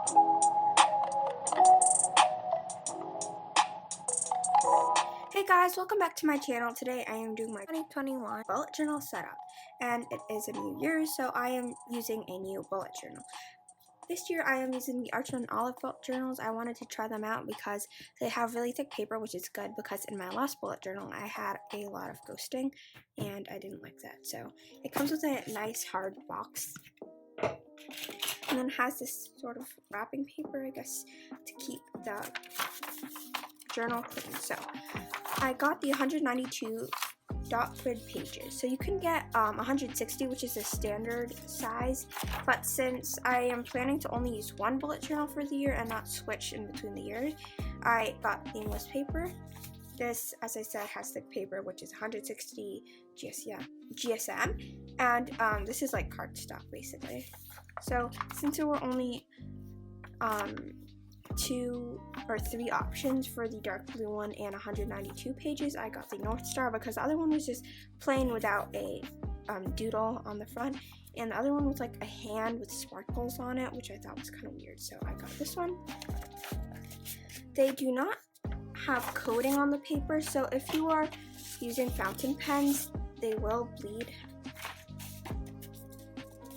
Hey guys, welcome back to my channel. Today I am doing my 2021 bullet journal setup, and it is a new year, so I am using a new bullet journal. This year I am using the Archer and Olive bullet journals. I wanted to try them out because they have really thick paper, which is good because in my last bullet journal I had a lot of ghosting and I didn't like that. So it comes with a nice hard box and then has this sort of wrapping paper, I guess, to keep the journal clean. So I got the 192 dot grid pages, so you can get 160, which is a standard size, but since I am planning to only use one bullet journal for the year and not switch in between the years, I got the English paper. This, as I said, has thick paper, which is 160 GSM, and this is like cardstock basically. So since there were only 2 or 3 options for the dark blue one and 192 pages, I got the North Star because the other one was just plain without a doodle on the front, and the other one was like a hand with sparkles on it, which I thought was kind of weird, so I got this one. They do not have coating on the paper, so if you are using fountain pens, they will bleed,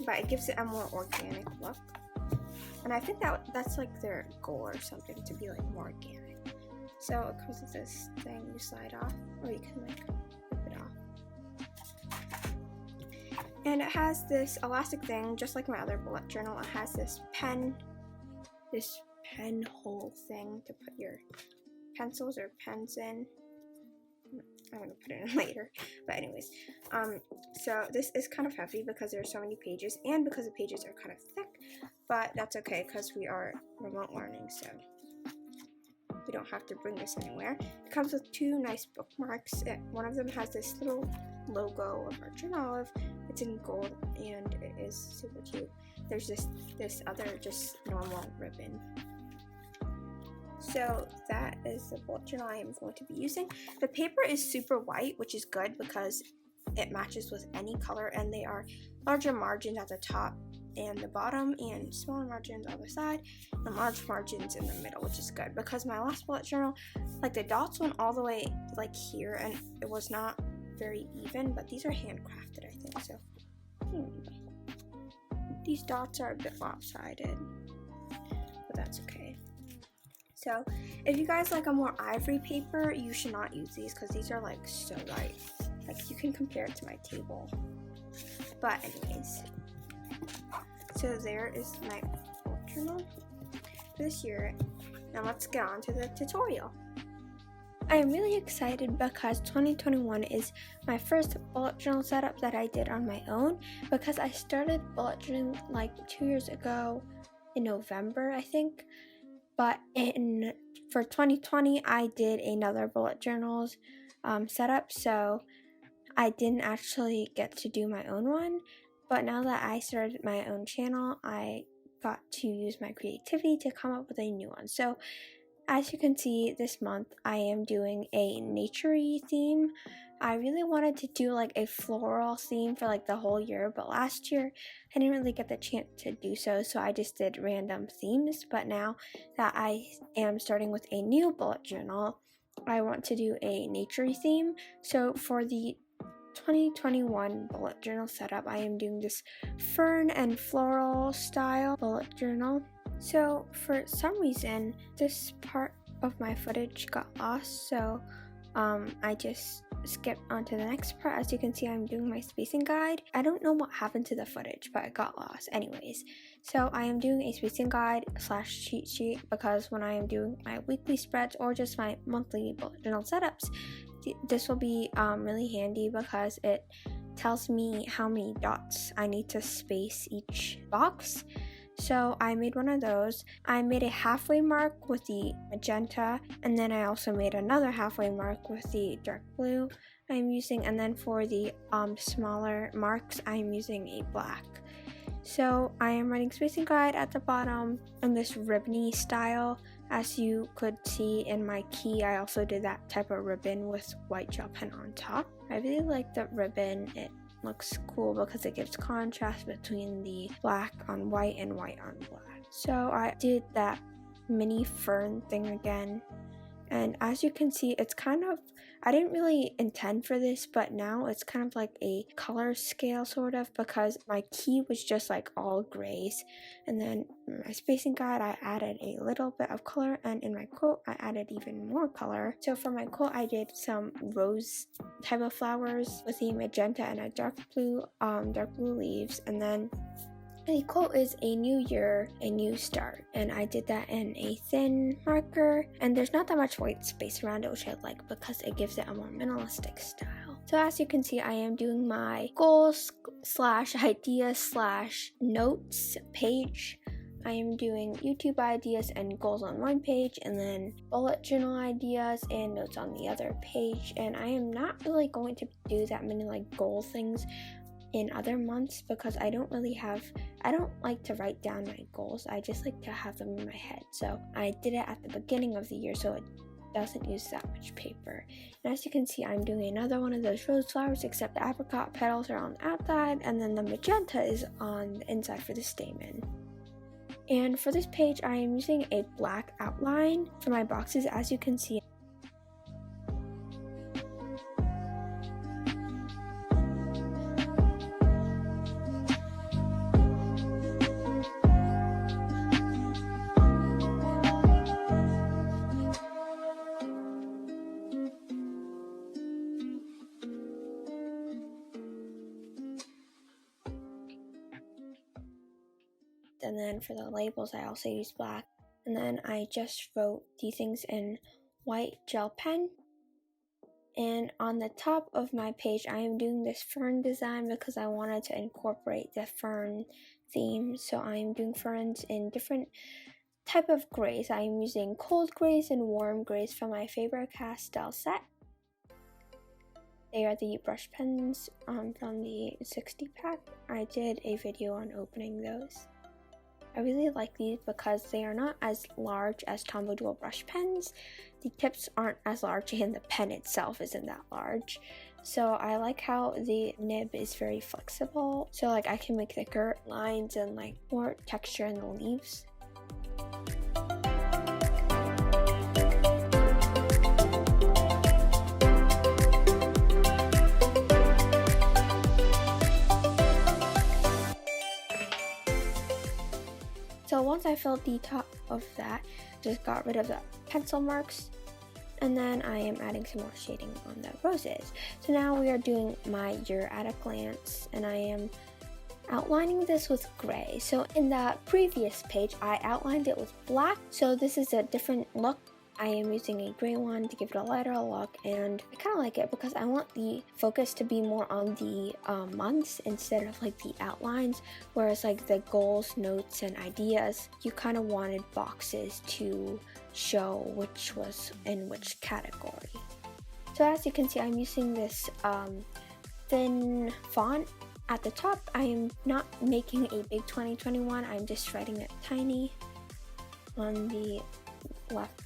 but it gives it a more organic look. And I think that's like their goal or something, to be like more organic. So it comes with this thing you slide off, or you can like rip it off. And it has this elastic thing, just like my other bullet journal. It has this pen hole thing to put your pencils or pens in. I'm gonna put it in later, but anyways, so this is kind of heavy because there are so many pages, and because the pages are kind of thick, but that's okay because we are remote learning, so we don't have to bring this anywhere. It comes with 2 nice bookmarks. One of them has this little logo of Archer and Olive. It's in gold and it is super cute. There's this other just normal ribbon. So that is the bullet journal I am going to be using. The paper is super white, which is good because it matches with any color, and they are larger margins at the top and the bottom and smaller margins on the side and large margins in the middle, which is good because my last bullet journal, like the dots went all the way like here and it was not very even, but these are handcrafted, I think, so these dots are a bit lopsided, but that's okay. So if you guys like a more ivory paper, you should not use these because these are like so light. Like you can compare it to my table. But anyways, so there is my bullet journal for this year. Now let's get on to the tutorial. I am really excited because 2021 is my first bullet journal setup that I did on my own, because I started bullet journaling like 2 years ago in November, I think. But for 2020, I did another bullet journals setup, so I didn't actually get to do my own one. But now that I started my own channel, I got to use my creativity to come up with a new one. So as you can see, this month I am doing a nature-y theme. I really wanted to do like a floral theme for like the whole year, but last year I didn't really get the chance to do so, so I just did random themes. But now that I am starting with a new bullet journal, I want to do a nature theme. So for the 2021 bullet journal setup, I am doing this fern and floral style bullet journal. So for some reason, this part of my footage got lost, so I just skipped onto the next part. As you can see, I'm doing my spacing guide. I don't know what happened to the footage, but it got lost. Anyways, so I am doing a spacing guide / cheat sheet because when I am doing my weekly spreads or just my monthly bullet journal setups, this will be really handy because it tells me how many dots I need to space each box. So I made one of those. I made a halfway mark with the magenta, and then I also made another halfway mark with the dark blue I'm using, and then for the smaller marks I'm using a black. So I am writing spacing guide at the bottom in this ribbony style. As you could see in my key, I also did that type of ribbon with white gel pen on top. I really like the ribbon. It looks cool because it gives contrast between the black on white and white on black. So I did that mini fern thing again, and as you can see, it's kind of, I didn't really intend for this, but now it's kind of like a color scale sort of, because my key was just like all grays, and then in my spacing guide I added a little bit of color, and in my quote I added even more color. So for my quote I did some rose type of flowers with a magenta and a dark blue leaves, and then the quote is "A new year, a new start," and I did that in a thin marker, and there's not that much white space around it, which I like because it gives it a more minimalistic style. So as you can see, I am doing my goals / ideas / notes page. I am doing YouTube ideas and goals on one page, and then bullet journal ideas and notes on the other page. And I am not really going to do that many like goal things in other months because I don't like to write down my goals. I just like to have them in my head. So I did it at the beginning of the year, so it doesn't use that much paper. And as you can see, I'm doing another one of those rose flowers, except the apricot petals are on the outside, and then the magenta is on the inside for the stamen. And for this page, I am using a black outline for my boxes, as you can see. And then for the labels, I also use black. And then I just wrote these things in white gel pen. And on the top of my page, I am doing this fern design because I wanted to incorporate the fern theme. So I am doing ferns in different type of grays. I am using cold grays and warm grays from my Faber-Castell set. They are the brush pens from the 60 pack. I did a video on opening those. I really like these because they are not as large as Tombow Dual brush pens. The tips aren't as large and the pen itself isn't that large. So I like how the nib is very flexible. So like I can make thicker lines and like more texture in the leaves. So once I filled the top of that, just got rid of the pencil marks, and then I am adding some more shading on the roses. So now we are doing my year at a glance, and I am outlining this with gray. So in the previous page, I outlined it with black, so this is a different look. I am using a gray one to give it a lighter look, and I kind of like it because I want the focus to be more on the months instead of like the outlines, whereas like the goals, notes, and ideas, you kind of wanted boxes to show which was in which category. So as you can see, I'm using this thin font at the top. I am not making a big 2021, I'm just writing it tiny on the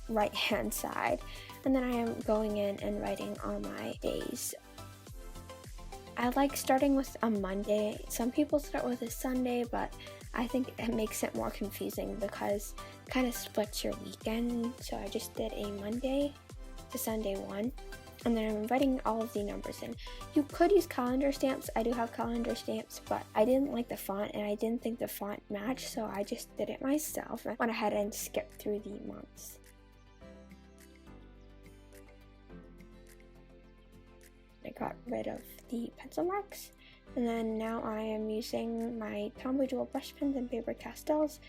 right hand side, and then I am going in and writing all my days. I like starting with a Monday. Some people start with a Sunday, but I think it makes it more confusing because it kind of splits your weekend. So I just did a Monday to Sunday one, and then I'm writing all of the numbers in. You could use calendar stamps. I do have calendar stamps, but I didn't like the font and I didn't think the font matched, so I just did it myself. I went ahead and skipped through the months. I got rid of the pencil marks, and then now I am using my Tombow Dual brush pens and Faber-Castells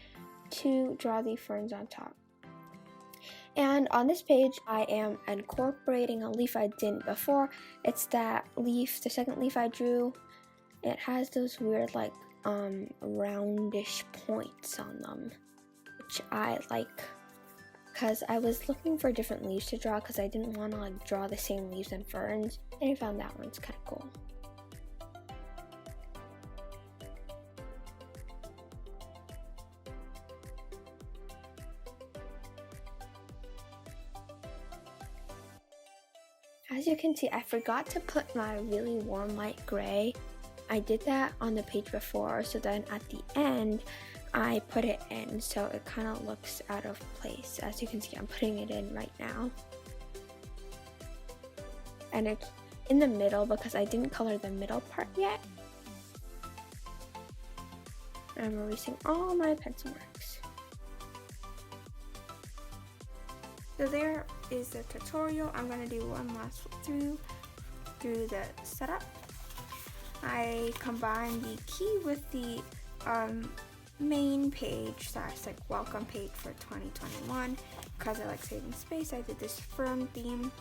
to draw the ferns on top. And on this page, I am incorporating a leaf I didn't before. It's that leaf, the second leaf I drew. It has those weird like roundish points on them, which I like because I was looking for different leaves to draw because I didn't want to like draw the same leaves and ferns, and I found that one's kind of cool. As you can see, I forgot to put my really warm light gray. I did that on the page before, so then at the end, I put it in so it kind of looks out of place. As you can see, I'm putting it in right now. And it's in the middle because I didn't color the middle part yet. I'm erasing all my pencil marks. So there is the tutorial. I'm going to do one last through the setup. I combined the key with the main page / like welcome page for 2021 because I like saving space. I did this fern theme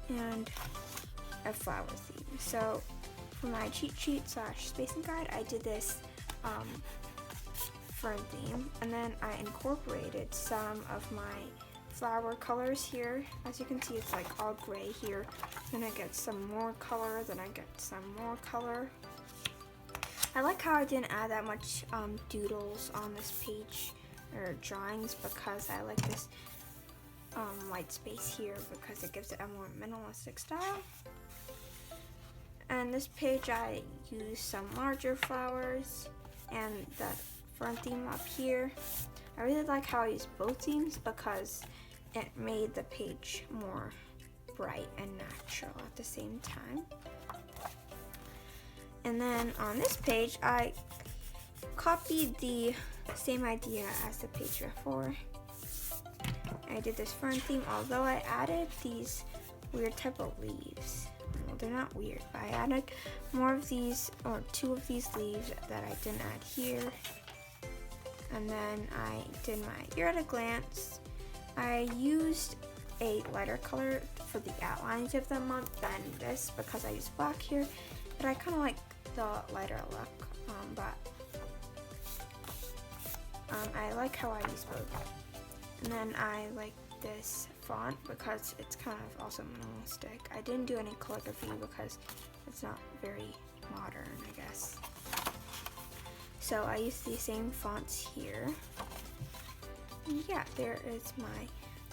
and a flower theme. So for my cheat sheet / spacing guide, I did this fern theme, and then I incorporated some of my flower colors here. As you can see, it's like all gray here. Then I get some more color, then I get some more color. I like how I didn't add that much doodles on this page or drawings because I like this white space here because it gives it a more minimalistic style. And this page I used some larger flowers and the fern theme up here. I really like how I used both themes because it made the page more bright and natural at the same time. And then on this page, I copied the same idea as the page before. I did this fern theme, although I added these weird type of leaves. Well, they're not weird, but I added more of these, or 2 of these leaves that I didn't add here. And then I did my ear at a glance. I used a lighter color for the outlines of them than this because I used black here, but I kind of like the lighter look, but I like how I use both. And then I like this font because it's kind of also minimalistic. I didn't do any calligraphy because it's not very modern, I guess. So I used the same fonts here. And yeah, there is my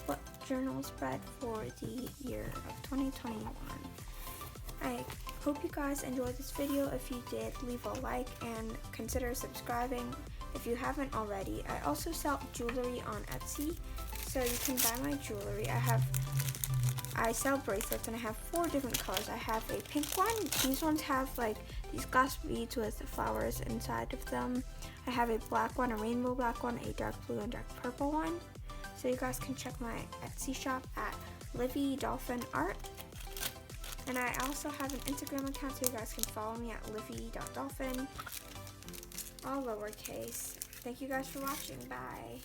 bullet journal spread for the year of 2021. I hope you guys enjoyed this video. If you did, leave a like and consider subscribing if you haven't already. I also sell jewelry on Etsy, so you can buy my jewelry. I sell bracelets and I have 4 different colors. I have a pink one. These ones have like these glass beads with flowers inside of them. I have a black one, a rainbow black one, a dark blue and dark purple one. So you guys can check my Etsy shop at Livvy Dolphin Art. And I also have an Instagram account, so you guys can follow me at livvy.dolphin, all lowercase. Thank you guys for watching. Bye.